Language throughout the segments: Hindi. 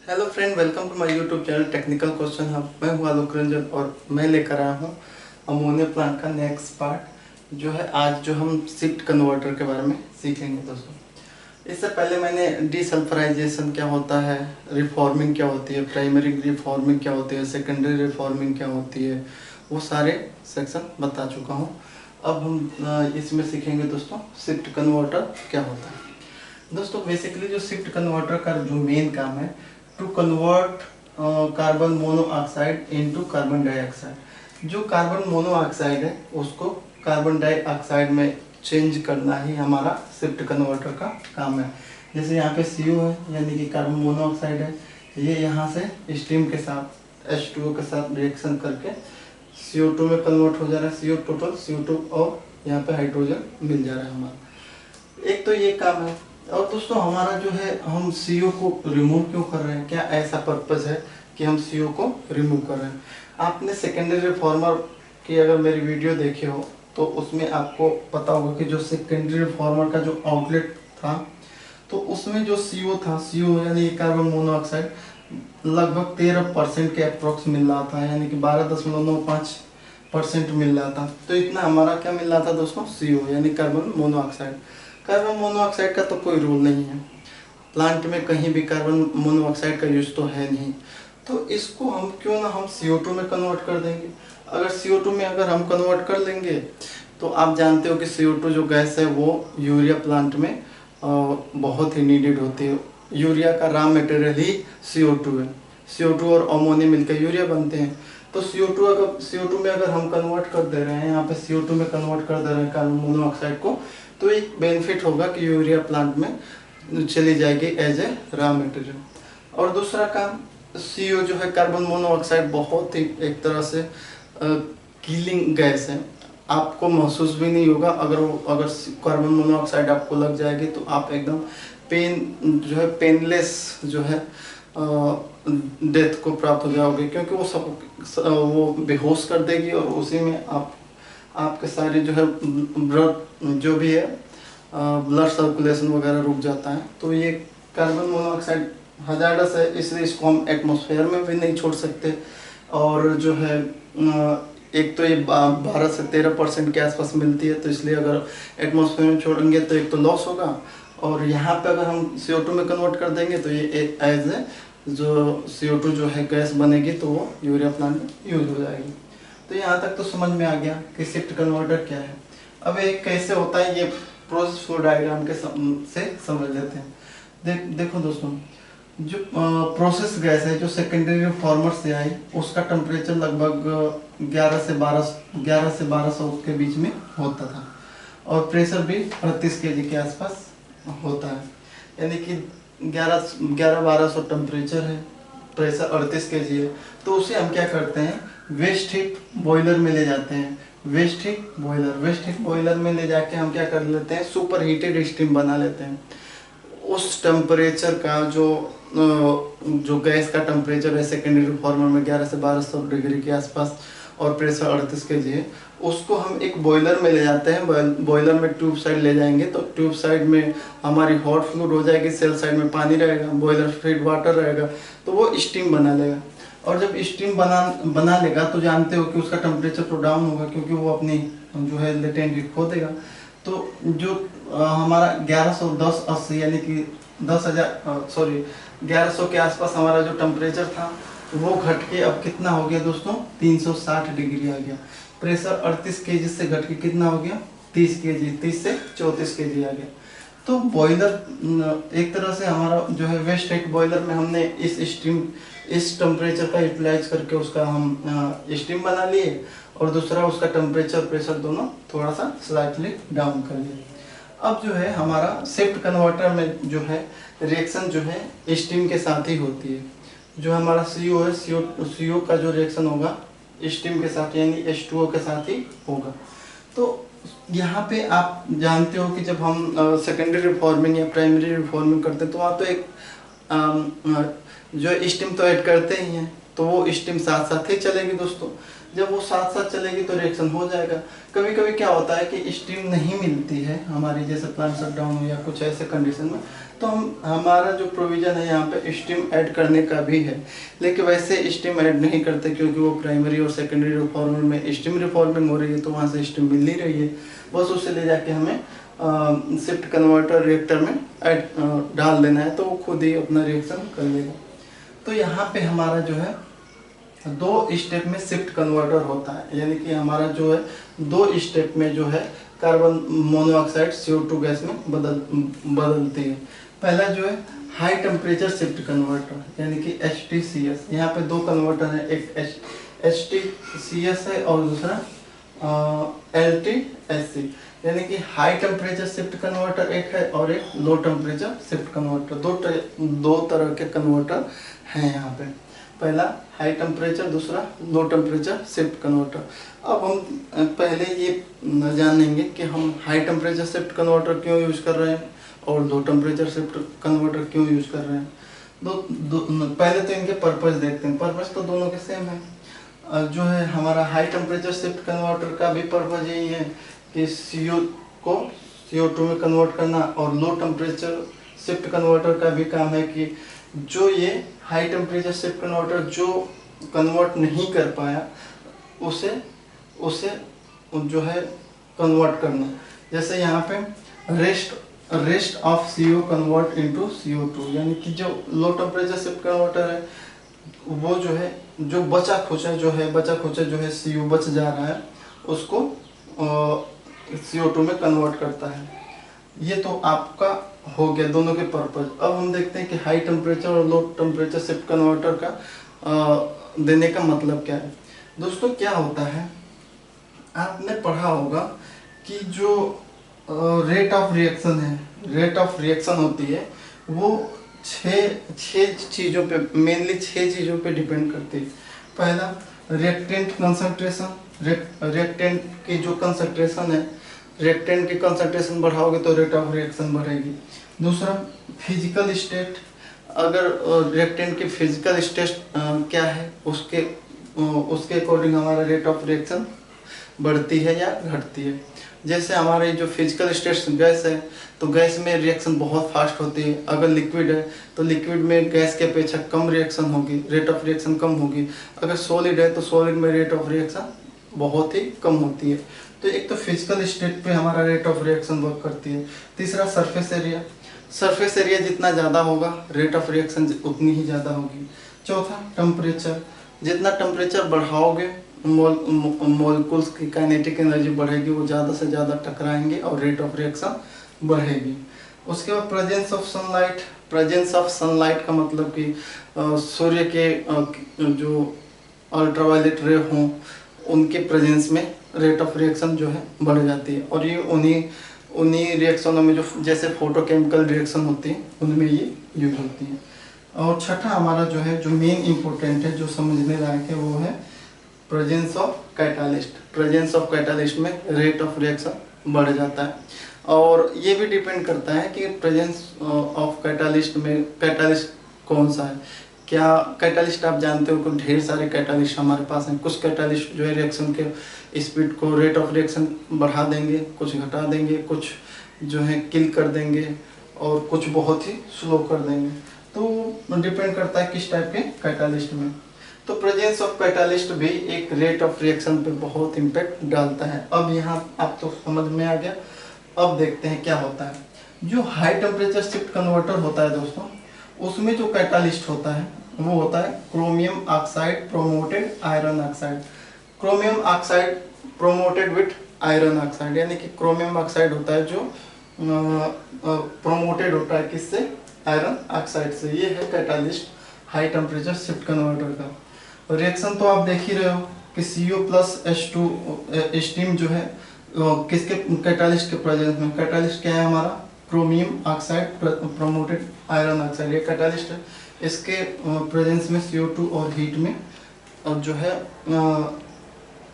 Hello friend, welcome to my YouTube channel technical question hub. मैं हूं आलोक रंजन और मैं लेकर आया हूं अमोनिया प्लांट का नेक्स्ट पार्ट जो है। आज जो हम शिफ्ट कन्वर्टर के बारे में सीखेंगे दोस्तों। इससे पहले मैंने डीसल्फराइजेशन क्या होता है, रिफॉर्मिंग क्या होती है, प्राइमरी रिफॉर्मिंग क्या होती है, सेकेंडरी रिफॉर्मिंग क्या होती है, वो सारे सेक्शन बता चुका हूँ। अब हम इसमें सीखेंगे दोस्तों शिफ्ट कन्वर्टर क्या होता है। दोस्तों बेसिकली जो शिफ्ट कन्वर्टर का जो मेन काम है, to convert carbon monoxide into carbon dioxide. जो कार्बन मोनोऑक्साइड है उसको कार्बन डाइऑक्साइड में चेंज करना ही हमारा शिफ्ट कन्वर्टर का काम है। जैसे यहाँ पे CO है यानी कि कार्बन मोनोऑक्साइड है, ये यहाँ से स्टीम के साथ H2O के साथ रिएक्शन करके CO2 में कन्वर्ट हो जा रहा है, CO टोटल CO2 और यहाँ पे हाइड्रोजन मिल जा रहा है हमारा। एक तो ये काम है। और दोस्तों हमारा जो है, हम CO को रिमूव क्यों कर रहे हैं, क्या ऐसा पर्पस है कि हम CO को रिमूव कर रहे हैं। आपने सेकेंडरी रिफॉर्मर की अगर मेरी वीडियो देखी हो तो उसमें आपको पता होगा कि जो सेकेंडरी रिफॉर्मर का जो आउटलेट था तो उसमें जो CO था, CO यानी कार्बन मोनोऑक्साइड लगभग 13% के अप्रोक्स मिल रहा था, यानी कि 12.95% मिल रहा था। तो इतना हमारा क्या मिल रहा था दोस्तों, CO यानी कार्बन मोनोऑक्साइड। कार्बन मोनोऑक्साइड का तो कोई रोल नहीं है प्लांट में, कहीं भी कार्बन मोनोऑक्साइड का यूज तो है नहीं। तो इसको हम क्यों ना हम CO2 में कन्वर्ट कर देंगे। अगर CO2 में अगर हम कन्वर्ट कर लेंगे तो आप जानते हो कि CO2 जो गैस है वो यूरिया प्लांट में बहुत ही नीडेड होती है। यूरिया का रॉ मटेरियल ही CO2 है। CO2 और अमोनिया मिलकर यूरिया बनते हैं। तो CO2 में अगर हम कन्वर्ट कर दे रहे हैं, यहाँ पे CO2 में कन्वर्ट कर दे रहे हैं कार्बन मोनोऑक्साइड को, तो एक बेनिफिट होगा कि यूरिया प्लांट में चली जाएगी एज ए रॉ मटेरियल। और दूसरा काम, CO जो है कार्बन मोनोऑक्साइड बहुत ही एक तरह से किलिंग गैस है। आपको महसूस भी नहीं होगा अगर कार्बन मोनोऑक्साइड आपको लग जाएगी तो आप एकदम पेनलेस जो है डेथ को प्राप्त हो जाओगे, क्योंकि वो बेहोश कर देगी और उसी में आपके सारे जो है ब्लड जो भी है ब्लड सर्कुलेशन वगैरह रुक जाता है। तो ये कार्बन मोनोऑक्साइड हजारस है, इसलिए इसको हम एटमॉस्फेयर में भी नहीं छोड़ सकते। और जो है एक तो ये 12 से 13% के आसपास मिलती है, तो इसलिए अगर एटमॉस्फेयर में छोड़ेंगे तो एक तो लॉस होगा, और यहाँ पे अगर हम CO2 में कन्वर्ट कर देंगे तो ये एज ए जो CO2 जो है गैस बनेगी तो वो यूरिया प्लांट में यूज हो जाएगी। तो यहाँ तक तो समझ में आ गया कि शिफ्ट कन्वर्टर क्या है। अब ये कैसे होता है, ये प्रोसेस फ्लो डायग्राम के से समझ लेते हैं। देखो दोस्तों, जो प्रोसेस गैस है जो सेकेंडरी रिफॉर्मर से आई उसका टेम्परेचर लगभग 11 से 1200 के बीच में होता था, और प्रेशर भी 38 kg के आसपास होता है, यानी कि 11-1200 टेम्परेचर है, प्रेशर 38 kg है। तो उसे हम क्या करते हैं, वेस्ट हीट बॉयलर में ले जाते हैं। वेस्ट हीट बॉयलर में ले जाके हम क्या कर लेते हैं, सुपर हीटेड स्टीम बना लेते हैं। उस टेम्परेचर का जो गैस का टेम्परेचर है सेकेंडरी रिफॉर्मर में 11 से 1200 डिग्री के आसपास और प्रेशर 38 kg है, उसको हम एक बॉयलर में ले जाते हैं। बॉयलर में ट्यूब साइड ले जाएंगे तो ट्यूब साइड में हमारी हॉट फ्लूइड हो जाएगी, सेल साइड में पानी रहेगा, बॉयलर फीड वाटर रहेगा, तो वो स्टीम बना लेगा। और जब स्टीम बना लेगा तो जानते हो कि उसका टेम्परेचर तो डाउन होगा, क्योंकि वो अपनी जो है लेटेंट हीट खो देगा। तो जो हमारा 1110-80 यानी कि 1100 के आसपास हमारा जो टेम्परेचर था वो घट के अब कितना हो गया दोस्तों, 360 डिग्री आ गया। प्रेशर 38 kg से घट के कितना हो गया, 30 kg, 30 से 34 kg आ गया। तो बॉयलर एक तरह से हमारा जो है वेस्ट हीट बॉयलर में हमने इस टेम्परेचर का यूटिलाइज करके उसका हम स्टीम बना लिए, और दूसरा उसका टेम्परेचर प्रेशर दोनों थोड़ा सा स्लाइटली डाउन कर लिए। अब जो है हमारा शिफ्ट कन्वर्टर में जो है रिएक्शन जो है स्टीम के साथ ही होती है। जो हमारा CO है, CO का जो रिएक्शन होगा स्टीम के साथ यानी H2O के साथ ही होगा। तो यहाँ पे आप जानते हो कि जब हम सेकेंडरी रिफॉर्मिंग या प्राइमरी रिफॉर्मिंग करते हैं तो वहाँ तो एक जो स्टीम तो ऐड करते ही हैं, तो वो स्टीम साथ साथ ही चलेगी दोस्तों। जब वो साथ साथ चलेगी तो रिएक्शन हो जाएगा। कभी कभी क्या होता है कि स्टीम नहीं मिलती है हमारी, जैसे प्लांट शट डाउन हो या कुछ ऐसे कंडीशन में, तो हमारा जो प्रोविज़न है यहाँ पे स्टीम ऐड करने का भी है, लेकिन वैसे स्टीम ऐड नहीं करते क्योंकि वो प्राइमरी और सेकेंडरी रिफॉर्मर में स्टीम रिफॉर्मिंग हो रही है, तो वहाँ से स्टीम मिल नहीं रही है। बस उसे ले जाके हमें शिफ्ट कन्वर्टर रिएक्टर में डाल देना है, तो वो खुद ही अपना रिएक्शन कर लेगा। तो यहाँ पे हमारा जो है 2 स्टेप में शिफ्ट कन्वर्टर होता है, यानी कि हमारा जो है 2 स्टेप में जो है कार्बन मोनोऑक्साइड CO2 गैस में बदलती है। पहला जो है हाई टेम्परेचर शिफ्ट कन्वर्टर, यानी कि HTCS। यहाँ पे 2 कन्वर्टर है, एक HTCS है और दूसरा LTSC, यानी कि हाई टेम्परेचर शिफ्ट कन्वर्टर एक है और एक लो टेम्परेचर शिफ्ट कन्वर्टर। दो तरह के कन्वर्टर हैं यहाँ पे, पहला हाई टेम्परेचर, दूसरा लो टेम्परेचर शिफ्ट कन्वर्टर। अब हम पहले ये जानेंगे कि हम हाई टेम्परेचर शिफ्ट कन्वर्टर क्यों यूज़ कर रहे हैं और लो टेम्परेचर शिफ्ट कन्वर्टर क्यों यूज़ कर रहे हैं। पहले तो इनके पर्पस देखते हैं। पर्पस तो दोनों के सेम है। जो है हमारा हाई टेम्परेचर शिफ्ट कन्वर्टर का भी पर्पस यही है कि CO को CO2 में कन्वर्ट करना, और लो टेम्परेचर शिफ्ट कन्वर्टर का भी काम है कि जो ये हाई टेम्परेचर शिफ्ट कन्वर्टर जो कन्वर्ट नहीं कर पाया उसे जो है कन्वर्ट करना। जैसे यहाँ पे rest of CO convert into CO2, यानी कि जो लो टेम्परेचर शिफ्ट कन्वर्टर है वो जो है जो बचा खोचा जो है CO बच जा रहा है उसको CO2 में कन्वर्ट करता है। ये तो आपका हो गया दोनों के पर्पज। अब हम देखते हैं कि हाई टेम्परेचर और लो टेम्परेचर शिफ्ट कन्वर्टर का देने का मतलब क्या है। दोस्तों क्या होता है, आपने पढ़ा होगा कि जो रेट ऑफ रिएक्शन होती है वो छः चीज़ों पे, मेनली 6 चीज़ों पे डिपेंड करती है। पहला रिएक्टेंट कंसंट्रेशन, रिएक्टेंट की जो कंसंट्रेशन है, रिएक्टेंट की कंसंट्रेशन बढ़ाओगे तो रेट ऑफ रिएक्शन बढ़ेगी। दूसरा फिजिकल स्टेट, अगर रिएक्टेंट की फिजिकल स्टेट क्या है उसके अकॉर्डिंग हमारा रेट ऑफ रिएक्शन बढ़ती है या घटती है। जैसे हमारे जो फिजिकल स्टेट गैस है तो गैस में रिएक्शन बहुत फास्ट होती है। अगर लिक्विड है तो लिक्विड में गैस के अपेक्षा कम रिएक्शन होगी, रेट ऑफ रिएक्शन कम होगी। अगर सॉलिड है तो सॉलिड में रेट ऑफ रिएक्शन बहुत ही कम होती है। तो एक तो फिजिकल स्टेट पे हमारा रेट ऑफ रिएक्शन वर्क करती है। तीसरा सरफेस एरिया जितना ज़्यादा होगा रेट ऑफ रिएक्शन उतनी ही ज़्यादा होगी। चौथा टेम्परेचर, जितना टेम्परेचर बढ़ाओगे मॉलिक्यूल्स की काइनेटिक एनर्जी बढ़ेगी, वो ज़्यादा से ज़्यादा टकराएंगे और रेट ऑफ रिएक्शन बढ़ेगी। उसके बाद प्रेजेंस ऑफ सनलाइट का मतलब कि सूर्य के जो अल्ट्रावायलेट रे हों उनके प्रेजेंस में रेट ऑफ रिएक्शन जो है बढ़ जाती है। और ये उन्हीं रिएक्शनों में जो जैसे फोटोकेमिकल रिएक्शन होती है उनमें ये यूज होती है। और छठा हमारा जो है जो मेन इम्पोर्टेंट है, जो समझने लायक है, वो है प्रेजेंस ऑफ कैटालिस्ट में रेट ऑफ रिएक्शन बढ़ जाता है। और ये भी डिपेंड करता है कि प्रेजेंस ऑफ कैटालिस्ट में कैटालिस्ट कौन सा है। क्या कैटालिस्ट आप जानते हो कि ढेर सारे कैटालिस्ट हमारे पास हैं। कुछ कैटालिस्ट जो है रिएक्शन के स्पीड को, रेट ऑफ रिएक्शन बढ़ा देंगे, कुछ घटा देंगे, कुछ जो है किल कर देंगे और कुछ बहुत ही स्लो कर देंगे। तो डिपेंड करता है किस टाइप के कैटालिस्ट में। तो प्रेजेंस ऑफ कैटालिस्ट भी एक रेट ऑफ रिएक्शन पे बहुत इम्पैक्ट डालता है। अब यहाँ आप तो समझ में आ गया। अब देखते हैं क्या होता है। जो हाई टेम्परेचर शिफ्ट कन्वर्टर होता है दोस्तों, उसमें जो कैटालिस्ट होता है वो होता है chromium oxide promoted iron oxide. Chromium oxide promoted with iron oxide, यानी कि क्रोमियम ऑक्साइड होता है जो प्रोमोटेड होता है किससे, आयरन ऑक्साइड से। ये है catalyst high temperature shift converter का। रिएक्शन तो आप देख ही रहे हो कि CO प्लस H2 स्टीम जो है किसके कैटालिस्ट के प्रेजेंस में। कैटालिस्ट क्या है हमारा, chromium oxide promoted iron oxide, ये कैटालिस्ट है। इसके प्रेजेंस में CO2 और हीट में और जो है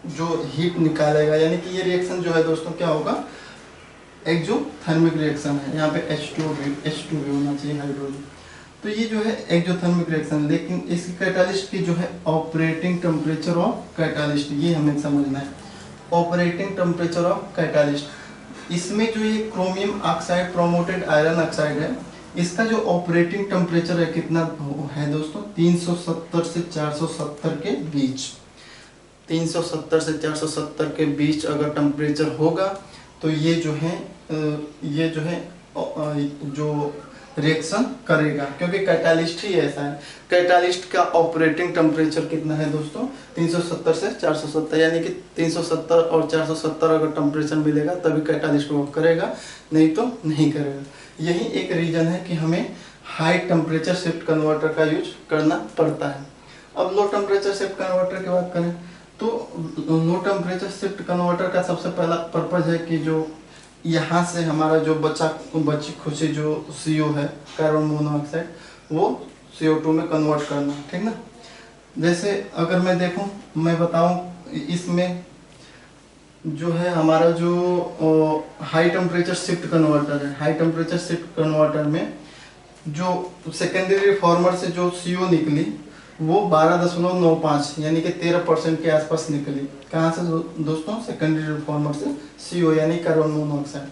जो हीट निकालेगा, यानी कि ये रिएक्शन जो है दोस्तों क्या होगा, एक्सोथर्मिक रिएक्शन है। यहाँ पे H2 भी होना चाहिए, हाइड्रोजन। तो ये जो है एक्सोथर्मिक रिएक्शन, लेकिन इसकी कैटालिस्ट की जो है ऑपरेटिंग टेम्परेचर ऑफ कैटालिस्ट, ये हमें समझना है। ऑपरेटिंग टेम्परेचर ऑफ कैटालिस्ट, इसमें जो ये chromium oxide promoted iron oxide है इसका जो ऑपरेटिंग टेम्परेचर है कितना है दोस्तों, 370 से 470 के बीच। 370 से 470 के बीच अगर टेम्परेचर होगा तो ये जो है जो रिएक्शन करेगा, क्योंकि कैटालिस्ट ही ऐसा है। कैटालिस्ट का ऑपरेटिंग टेम्परेचर कितना है दोस्तों, 370 से 470, यानी कि 370 और 470 अगर टेम्परेचर मिलेगा तभी कैटालिस्ट वर्क करेगा, नहीं तो नहीं करेगा। यही एक रीजन है कि हमें हाई टेम्परेचर शिफ्ट कन्वर्टर का यूज करना पड़ता है। अब लो टेम्परेचर शिफ्ट कन्वर्टर की बात करें तो लो टेम्परेचर शिफ्ट कन्वर्टर का सबसे पहला पर्पज है कि जो यहाँ से हमारा जो बची खुची जो CO है, कार्बन मोनोऑक्साइड, वो CO2 में कन्वर्ट करना, ठीक ना। जैसे अगर मैं देखूं, मैं बताऊं, इसमें जो है हमारा जो हाई टेम्परेचर शिफ्ट कन्वर्टर है, हाई टेम्परेचर शिफ्ट कन्वर्टर में जो सेकेंडरी रिफॉर्मर से जो CO निकली वो 12.95 यानी कि 13% के आसपास निकली। कहाँ से दोस्तों, सेकेंडरी रिफॉर्मर से CO यानी carbon monoxide.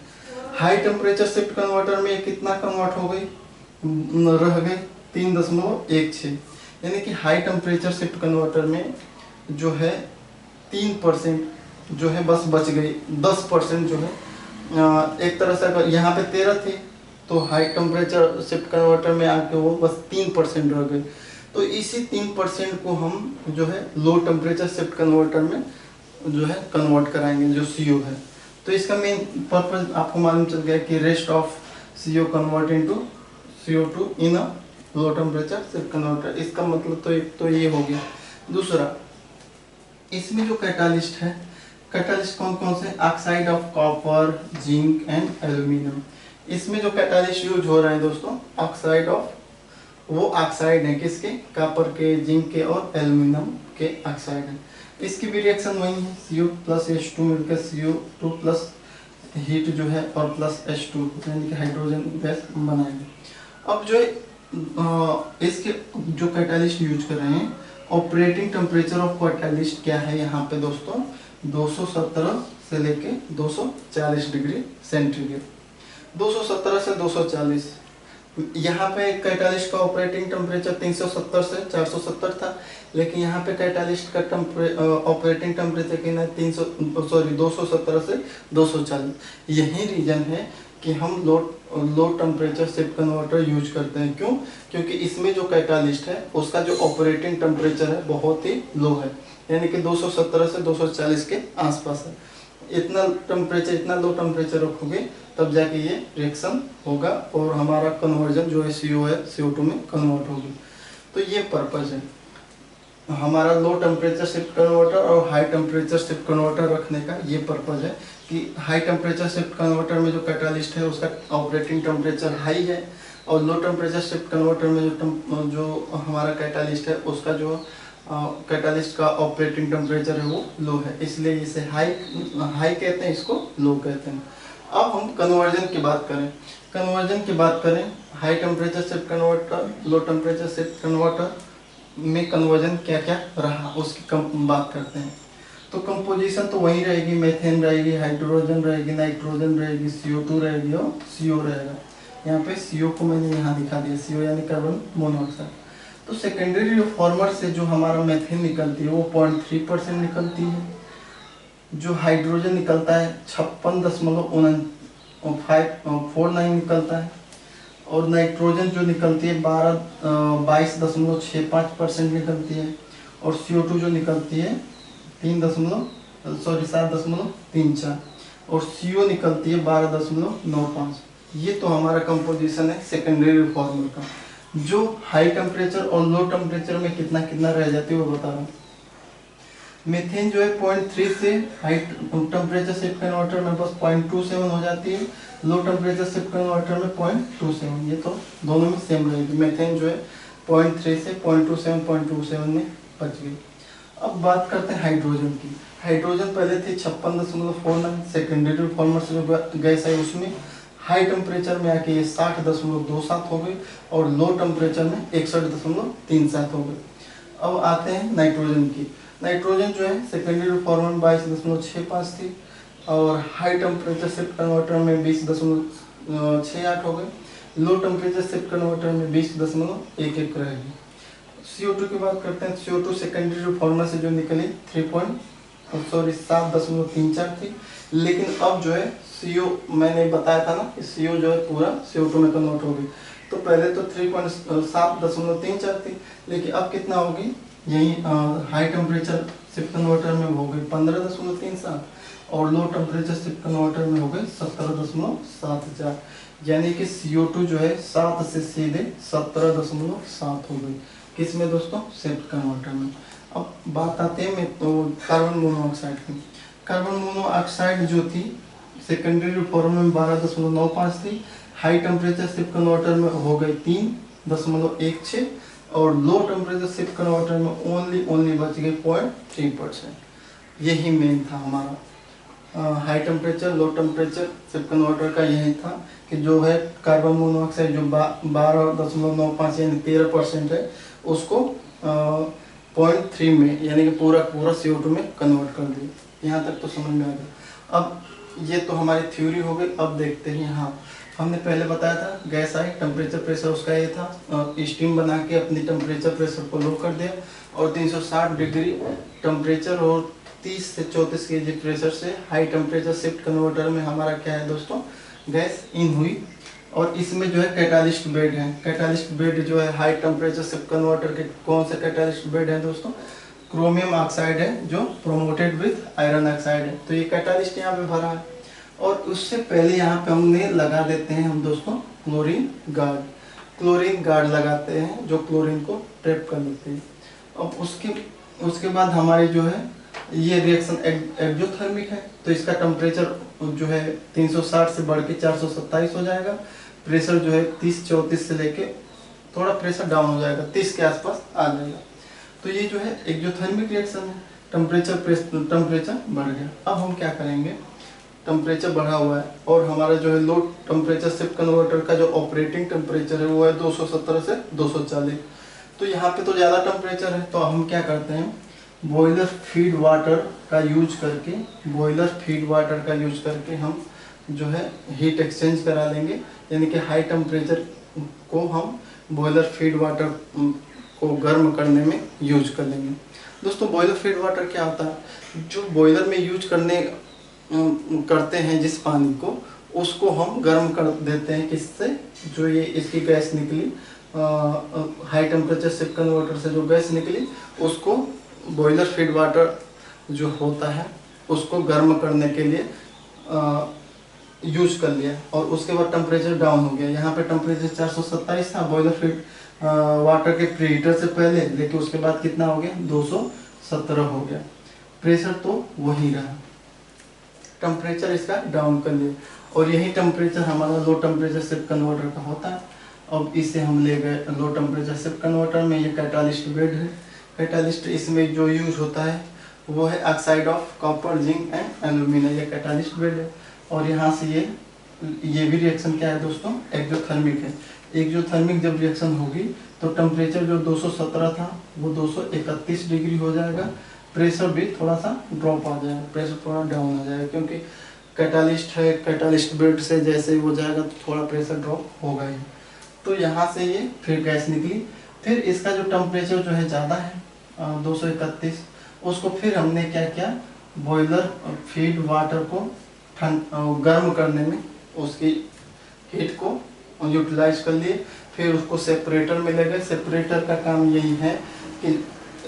High temperature shift converter में कितना कन्वर्ट हो गई, रह गई 3.16, यानी कि हाई टेम्परेचर शिफ्ट कन्वर्टर में जो है 3% जो है बस बच गई। 10% जो है एक तरह से अगर यहाँ पे 13 थी तो हाई टेम्परेचर शिफ्ट कन्वर्टर में आके वो बस 3% रह गई। तो इसी 3% को हम जो है लो टेम्परेचर शिफ्ट कन्वर्टर में जो है कन्वर्ट कराएंगे, जो CO है। तो इसका मेन पर्पज आपको मालूम चल गया कि rest of CO convert into CO2 in a low temperature shift converter. इसका मतलब तो एक तो ये हो गया। दूसरा, इसमें जो कैटालिस्ट है, कैटालिस्ट कौन कौन से, oxide of copper, zinc and aluminium. इसमें जो कैटालिस्ट यूज हो रहा है दोस्तों, ऑक्साइड ऑफ, वो ऑक्साइड है किसके, कॉपर के, जिंक के और एल्यूमिनियम के ऑक्साइड है। इसकी भी रिएक्शन वही है, CO प्लस H2 मिलकर CO2 प्लस हीट जो है और प्लस H2 यानी कि हाइड्रोजन गैस बनाएंगे। अब जो इसके जो कैटालिस्ट यूज कर रहे हैं, ऑपरेटिंग टेम्परेचर ऑफ कैटालिस्ट क्या है यहाँ पे दोस्तों, 217 से लेके 240 डिग्री सेंटीग्रेड। 217 से 240, यहाँ पे कैटालिस्ट का ऑपरेटिंग टेम्परेचर 370 से 470 था, लेकिन यहाँ पे कैटालिस्ट का ऑपरेटिंग टेम्परेचर कितना, 217 से 240। यही रीजन है कि हम low temperature shift converter use करते हैं। क्यों, क्योंकि इसमें जो कैटालिस्ट है उसका जो ऑपरेटिंग टेम्परेचर है बहुत ही लो है, यानी कि 217 से 240 के आसपास है। इतना लो टेम्परेचर रखोगे तब जाके ये रिएक्शन होगा और हमारा कन्वर्जन जो है CO है CO2 में कन्वर्ट होगी। तो ये पर्पज है हमारा लो टेम्परेचर शिफ्ट कन्वर्टर और हाई टेम्परेचर शिफ्ट कन्वर्टर रखने का। ये पर्पज है कि हाई टेम्परेचर शिफ्ट कन्वर्टर में जो कैटालिस्ट है उसका ऑपरेटिंग टेम्परेचर हाई है और लो टेम्परेचर शिफ्ट कन्वर्टर में जो हमारा कैटालिस्ट है उसका जो कैटालिस्ट का ऑपरेटिंग टेम्परेचर है वो लो है, इसलिए इसे हाई कहते हैं, इसको लो कहते हैं। अब हम कन्वर्जन की बात करें, high temperature shift converter, low temperature shift converter में कन्वर्जन क्या क्या रहा उसकी बात करते हैं। तो कंपोजिशन तो वही रहेगी, मेथेन रहेगी, हाइड्रोजन रहेगी, नाइट्रोजन रहेगी, CO2 रहेगी और CO रहेगा। यहाँ पे CO को मैंने यहाँ दिखा दिया, CO यानी कार्बन मोनोऑक्साइड। तो सेकेंडरी रिफॉर्मर से जो हमारा मेथेन निकलती है वो 0.3% निकलती है। जो हाइड्रोजन निकलता है 56.49 निकलता है और नाइट्रोजन जो निकलती है 22.65% निकलती है और CO2 जो निकलती है 7.34 और CO निकलती है 12.95। ये तो हमारा कंपोजिशन है सेकेंडरी रिफॉर्मर का। जो हाई टेम्परेचर और लो टेम्परेचर में कितना कितना रह जाती है वो बता रहा हूँ। मीथेन जो है 0.3 से हाई टेम्परेचर शिफ्ट कन्वर्टर में बस 0.27 हो जाती है, लो टेम्परेचर शिफ्ट कन्वर्टर में 0.27। ये तो दोनों में सेम रहेगी। मीथेन जो है 0.3 से 0.27 में बच गई। अब बात करते हैं हाइड्रोजन की। हाइड्रोजन पहले थी 56.49, सेकेंडरी रिफॉर्मर से जो गैस है उसमें हाई टेम्परेचर में आके ये 60.27 हो गई और लो टेम्परेचर में 61.37 हो गई। अब आते हैं नाइट्रोजन की। नाइट्रोजन जो है सेकेंडरी रिफॉर्मर में 22.65 थी और हाई टेम्परेचर शिफ्ट कन्वर्टर में 20.68 हो गई। लो टेम्परेचर शिफ्ट कन्वर्टर में 20.11 रहेगी। CO2 की बात करते हैं। CO2 सेकेंडरी रिफॉर्मर से जो निकली 7.34 थी, लेकिन अब जो है CO मैंने बताया था ना कि CO जो है पूरा CO2 में कन्वर्ट होगी। तो पहले तो 7.34 थी, लेकिन अब कितना होगी, यही हाई टेम्परेचर शिफ्ट कन्वर्टर में हो गई 15.37 और लो टेम्परेचर शिफ्ट कन्वर्टर में हो गई 17.74, यानी कि CO2 जो है 7 से सीधे 17.7 हो गई। किस में दोस्तों? शिफ्ट कन्वर्टर में। अब बात आते हैं कार्बन मोनोऑक्साइड की। कार्बन मोनोऑक्साइड जो थी सेकेंडरी रिफॉर्मर में 12.95 थी, हाई टेम्परेचर शिफ्ट कन्वर्टर में हो गई 3.16 और लो टेम्परेचर शिफ्ट कन्वर्टर में ओनली बच गई 0.3%। यही मेन था हमारा high temperature low temperature shift converter का, यही था कि जो है कार्बन मोनोऑक्साइड जो 12.95 यानी 13% है, उसको 0.3 में यानी कि पूरा CO2 में कन्वर्ट कर दिया। यहाँ तक तो समझ में आ गया। अब ये तो हमारी थ्योरी हो गई। अब देखते हैं, यहाँ हमने पहले बताया था गैस आई, टेम्परेचर प्रेशर उसका ये था, स्टीम बना के अपनी टेम्परेचर प्रेशर को लो कर दिया और 360 डिग्री टेम्परेचर और 30 से 34 kg प्रेशर से हाई टेम्परेचर शिफ्ट कन्वर्टर में हमारा क्या है दोस्तों, गैस इन हुई। और इसमें जो है कैटालिस्ट बेड है। कैटालिस्ट बेड जो है हाई टेम्परेचर शिफ्ट कन्वर्टर के कौन से कैटालिस्ट बेड है दोस्तों? क्रोमियम ऑक्साइड है जो प्रोमोटेड विथ आयरन ऑक्साइड है। तो ये कैटालिस्ट यहाँ पे भरा है और उससे पहले यहाँ पे हमने लगा देते हैं हम दोस्तों क्लोरीन गार्ड। क्लोरीन गार्ड लगाते हैं जो क्लोरीन को ट्रैप कर लेते हैं। अब उसके बाद हमारी जो है ये रिएक्शन एक्सोथर्मिक है, तो इसका टेम्परेचर जो है 360 से बढ़ के 427 हो जाएगा। प्रेशर जो है 30-34 से लेके थोड़ा प्रेशर डाउन हो जाएगा, 30 के आसपास आ जाएगा। तो ये जो है एक्सोथर्मिक रिएक्शन है, टेम्परेचर बढ़ गया। अब हम क्या करेंगे, टेम्परेचर बढ़ा हुआ है और हमारा जो है लो टेम्परेचर शिफ्ट कन्वर्टर का जो ऑपरेटिंग टेम्परेचर है वो है 217 से 240। तो यहाँ पे तो ज़्यादा टेम्परेचर है, तो हम क्या करते हैं, बॉयलर फीड वाटर का यूज करके हम जो है हीट एक्सचेंज करा लेंगे, यानी कि हाई टेम्परेचर को हम बॉयलर फीड वाटर को गर्म करने में यूज कर लेंगे। दोस्तों बॉयलर फीड वाटर क्या होता है, जो बॉयलर में यूज करते हैं जिस पानी को, उसको हम गर्म कर देते हैं। किससे? जो ये इसकी गैस निकली हाई टेम्परेचर शिफ्ट कन्वर्टर से जो गैस निकली उसको बॉयलर फीड वाटर जो होता है उसको गर्म करने के लिए यूज कर लिया और उसके बाद टेम्परेचर डाउन हो गया। यहाँ पे टेम्परेचर 427 था बॉयलर फीड वाटर के प्रीहीटर से पहले, लेकिन उसके बाद कितना हो गया, 217 हो गया। प्रेशर तो वही रहा, टेम्परेचर इसका डाउन कर लिया और यही टेम्परेचर हमारा लो टेम्परेचर शिफ्ट कन्वर्टर का होता है। अब इसे हम ले गए लो टेम्परेचर शिफ्ट कन्वर्टर में। ये कैटालिस्ट बेड है। कैटालिस्ट इसमें जो यूज होता है वो है oxide of copper, zinc and aluminium. ये कैटालिस्ट बेड है और यहाँ से ये भी रिएक्शन क्या है दोस्तों, एक्सोथर्मिक है। एक्सोथर्मिक जब रिएक्शन होगी तो टेम्परेचर जो 217 था वो 231 डिग्री हो जाएगा। प्रेशर भी थोड़ा सा ड्रॉप आ जाएगा, प्रेशर थोड़ा डाउन आ जाएगा, क्योंकि कैटालिस्ट है, कैटालिस्ट बेड से जैसे ही हो जाएगा तो थोड़ा प्रेशर ड्रॉप होगा ही। तो यहाँ से ये फिर गैस निकली, फिर इसका जो टेम्परेचर जो है ज़्यादा है 231, उसको फिर हमने क्या किया, बॉयलर फीड वाटर को गर्म करने में उसकी हीट को यूटिलाइज कर लिए। फिर उसको सेपरेटर में ले गए। सेपरेटर का काम यही है कि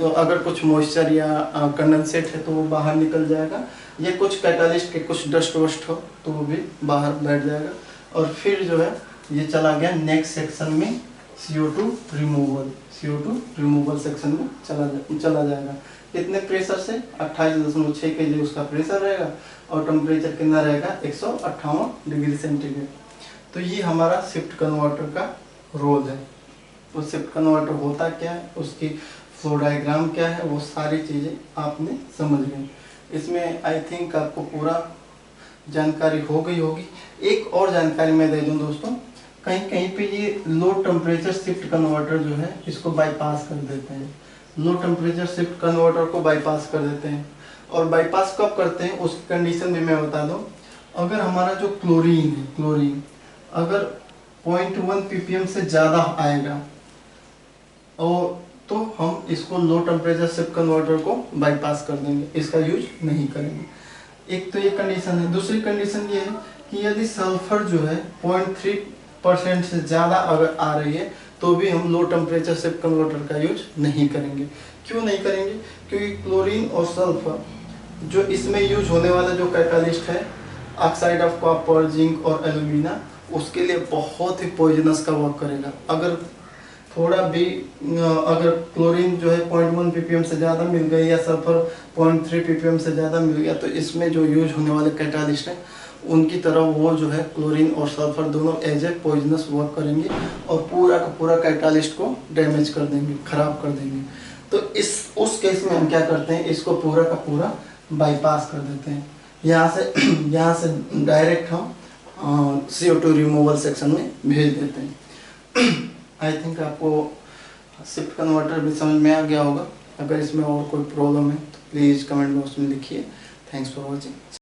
अगर कुछ मॉइस्चर या कंडेंसेट है तो वो बाहर निकल जाएगा, या कुछ कैटालिस्ट के कुछ डस्ट वस्ट हो तो वो भी बाहर बैठ जाएगा। और फिर जो है ये चला गया नेक्स्ट सेक्शन में, CO2 रिमूवल सेक्शन में चला जाएगा। कितने प्रेशर से? 28.6 kg उसका प्रेशर रहेगा और टेम्परेचर कितना रहेगा, 158 डिग्री सेंटीग्रेड। तो ये हमारा शिफ्ट कन्वर्टर का रोल है। तो शिफ्ट कन्वर्टर होता क्या है, उसकी फ्लो डायग्राम क्या है, वो सारी चीज़ें आपने समझ गई। इसमें आई थिंक आपको पूरा जानकारी हो गई होगी। एक और जानकारी मैं दे दूं दोस्तों, कहीं कहीं पे ये लो टेम्परेचर शिफ्ट कन्वर्टर जो है इसको बाईपास कर देते हैं। लो टेम्परेचर शिफ्ट कन्वर्टर को बाईपास कर देते हैं। और बाईपास कब करते हैं उसकी कंडीशन भी मैं बता दूं। अगर हमारा जो क्लोरीन है, अगर 0.1 ppm से ज़्यादा आएगा और तो हम इसको लो टेम्परेचर शिफ्ट कन्वर्टर को बाईपास कर देंगे, इसका यूज नहीं करेंगे। एक तो ये कंडीशन है। दूसरी कंडीशन ये है कि यदि सल्फर जो है 0.3% से ज़्यादा अगर आ रही है तो भी हम लो टेम्परेचर शिफ्ट कन्वर्टर का यूज नहीं करेंगे। क्यों नहीं करेंगे? क्योंकि क्लोरीन और सल्फर जो इसमें यूज होने वाला जो कैटालिस्ट है, ऑक्साइड ऑफ कॉपर, जिंक और एल्यूमिना, उसके लिए बहुत ही पॉइजनस का वर्क करेगा। अगर थोड़ा भी अगर क्लोरीन जो है 0.1 ppm से ज़्यादा मिल गई या सल्फर 0.3 ppm से ज़्यादा मिल गया तो इसमें जो यूज होने वाले कैटालिस्ट हैं उनकी तरह वो जो है क्लोरीन और सल्फर दोनों एज ए पॉइजनस वर्क करेंगे और पूरा का पूरा कैटालिस्ट को डैमेज कर देंगे, खराब कर देंगे। तो उस केस में हम क्या करते हैं, इसको पूरा का पूरा बाईपास कर देते हैं। यहाँ से डायरेक्ट हम CO2 रिमूवल सेक्शन में भेज देते हैं। आई थिंक आपको शिफ्ट कन्वर्टर भी समझ में आ गया होगा। अगर इसमें और कोई प्रॉब्लम है तो प्लीज़ कमेंट बॉक्स में लिखिए। Thanks for watching.